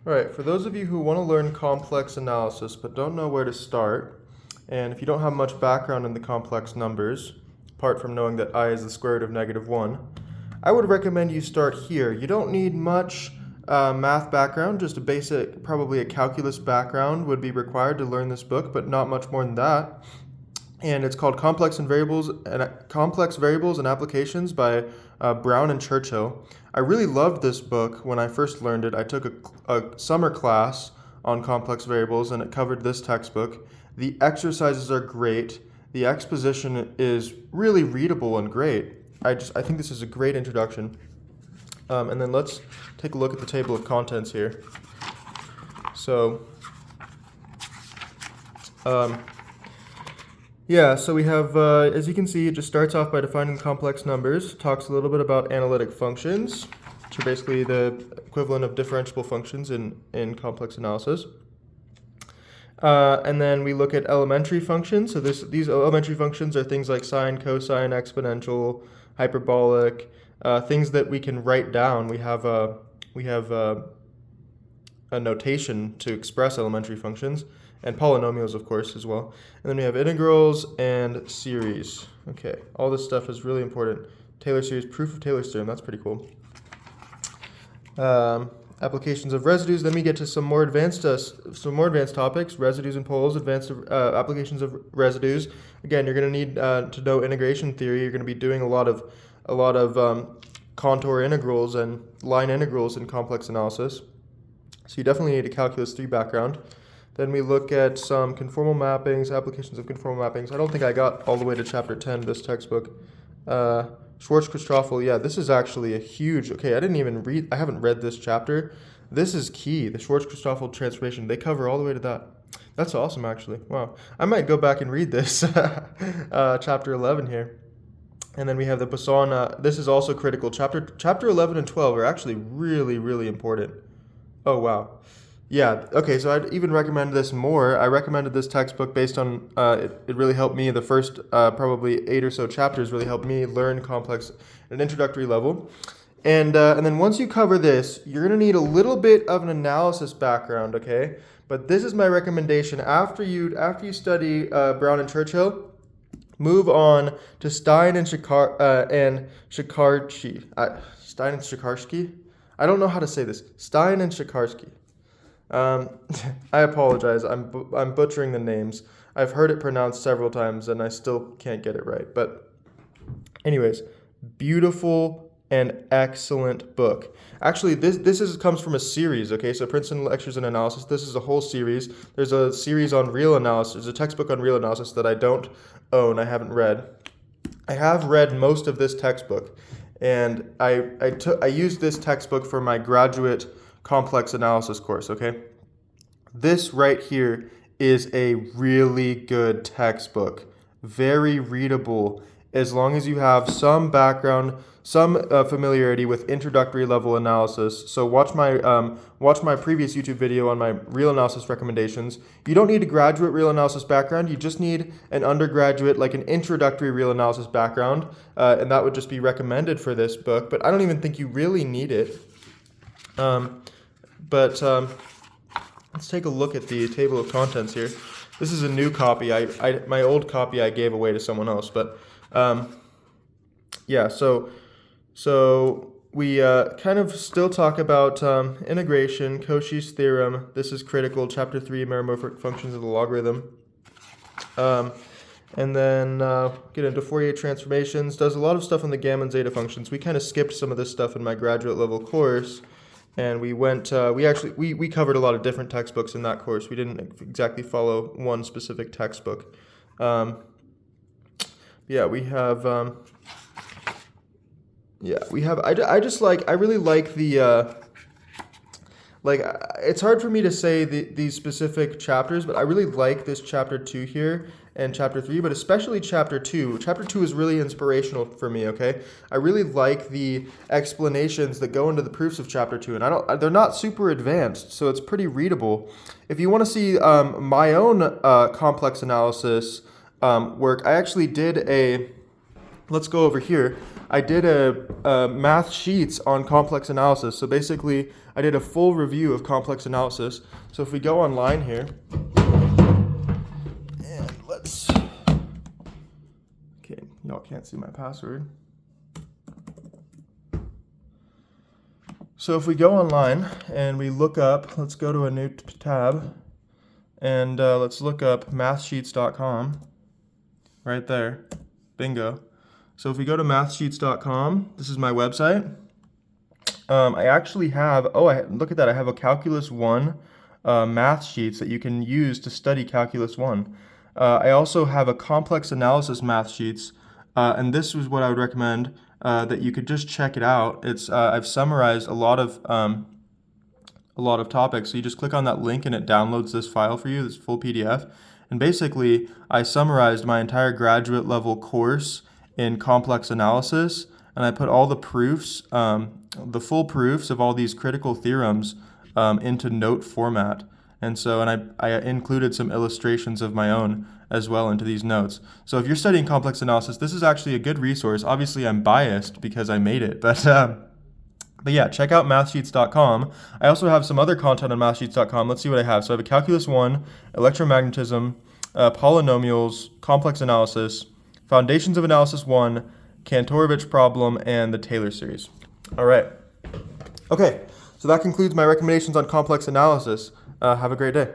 All right, for those of you who want to learn complex analysis but don't know where to start, and if you don't have much background in the complex numbers, apart from knowing that I is the square root of -1, I would recommend you start here. You don't need much math background, just a basic, probably a calculus background would be required to learn this book, but not much more than that. And it's called Complex Variables and Applications by Brown and Churchill. I really loved this book when I first learned it. I took a summer class on complex variables, and it covered this textbook. The exercises are great. The exposition is really readable and great. I think this is a great introduction. And then let's take a look at the table of contents here. So, so we have, as you can see, it just starts off by defining complex numbers, talks a little bit about analytic functions, which are basically the equivalent of differentiable functions in complex analysis. And then we look at elementary functions. So these elementary functions are things like sine, cosine, exponential, hyperbolic, things that we can write down. We have a notation to express elementary functions. And polynomials, of course, as well. And then we have integrals and series. Okay, all this stuff is really important. Taylor series, proof of Taylor's theorem, that's pretty cool. Applications of residues. Then we get to some more advanced topics: residues and poles, advanced applications of residues. Again, you're going to need to know integration theory. You're going to be doing a lot of contour integrals and line integrals in complex analysis. So you definitely need a calculus 3 background. Then we look at some conformal mappings, applications of conformal mappings. I don't think I got all the way to chapter 10 of this textbook. Schwarz-Christoffel, yeah, this is actually a huge, I haven't read this chapter. This is key, the Schwarz-Christoffel transformation. They cover all the way to that. That's awesome, actually. Wow. I might go back and read this, chapter 11 here. And then we have the Poisson, this is also critical. Chapter 11 and 12 are actually really, really important. Oh, wow. Yeah, okay, so I'd even recommend this more. I recommended this textbook based on, it really helped me. The first probably 8 or so chapters really helped me learn complex at an introductory level. And then once you cover this, you're going to need a little bit of an analysis background, okay? But this is my recommendation. After you study Brown and Churchill, move on to Stein and Shekarsky. Stein and Shekarsky? I don't know how to say this. Stein and Shekarsky. I apologize. I'm butchering the names. I've heard it pronounced several times and I still can't get it right. But anyways, beautiful and excellent book. Actually, this comes from a series, okay? So Princeton Lectures in Analysis. This is a whole series. There's a series on real analysis. There's a textbook on real analysis that I don't own. I haven't read. I have read most of this textbook, and I used this textbook for my graduate complex analysis course, okay? This right here is a really good textbook. Very readable, as long as you have some background, some familiarity with introductory level analysis. So watch my previous YouTube video on my real analysis recommendations. You don't need a graduate real analysis background. You just need an undergraduate, like an introductory real analysis background, and that would just be recommended for this book. But I don't even think you really need it. Let's take a look at the table of contents here. This is a new copy. My old copy I gave away to someone else, but so we kind of still talk about integration, Cauchy's theorem. This is critical. Chapter 3, meromorphic functions of the logarithm. And then get into Fourier transformations. Does a lot of stuff on the gamma and zeta functions. We kind of skipped some of this stuff in my graduate level course. And we went, we covered a lot of different textbooks in that course. We didn't exactly follow one specific textbook. I really like the, it's hard for me to say these specific chapters, but I really like this chapter 2 here and chapter 3, but especially chapter 2. Chapter 2 is really inspirational for me, okay? I really like the explanations that go into the proofs of chapter 2, and they're not super advanced, so it's pretty readable. If you want to see my own complex analysis work, I actually did let's go over here. I did a math sheets on complex analysis. So basically, I did a full review of complex analysis. So if we go online here, and let's, okay, y'all can't see my password. So if we go online and we look up, let's go to a new tab, and let's look up mathsheets.com right there. Bingo. So if we go to mathsheets.com, this is my website. I actually have, look at that, I have a Calculus 1 math sheets that you can use to study Calculus 1. I also have a complex analysis math sheets, and this is what I would recommend, that you could just check it out. It's I've summarized a lot of topics. So you just click on that link and it downloads this file for you, this full PDF. And basically, I summarized my entire graduate level course in complex analysis, and I put all the proofs, the full proofs of all these critical theorems into note format. And so, and I included some illustrations of my own as well into these notes. So if you're studying complex analysis, this is actually a good resource. Obviously, I'm biased because I made it, but yeah, check out mathsheets.com. I also have some other content on mathsheets.com. Let's see what I have. So I have a Calculus 1, electromagnetism, polynomials, complex analysis, Foundations of Analysis 1, Kantorovich problem, and the Taylor series. All right. Okay, so that concludes my recommendations on complex analysis. Have a great day.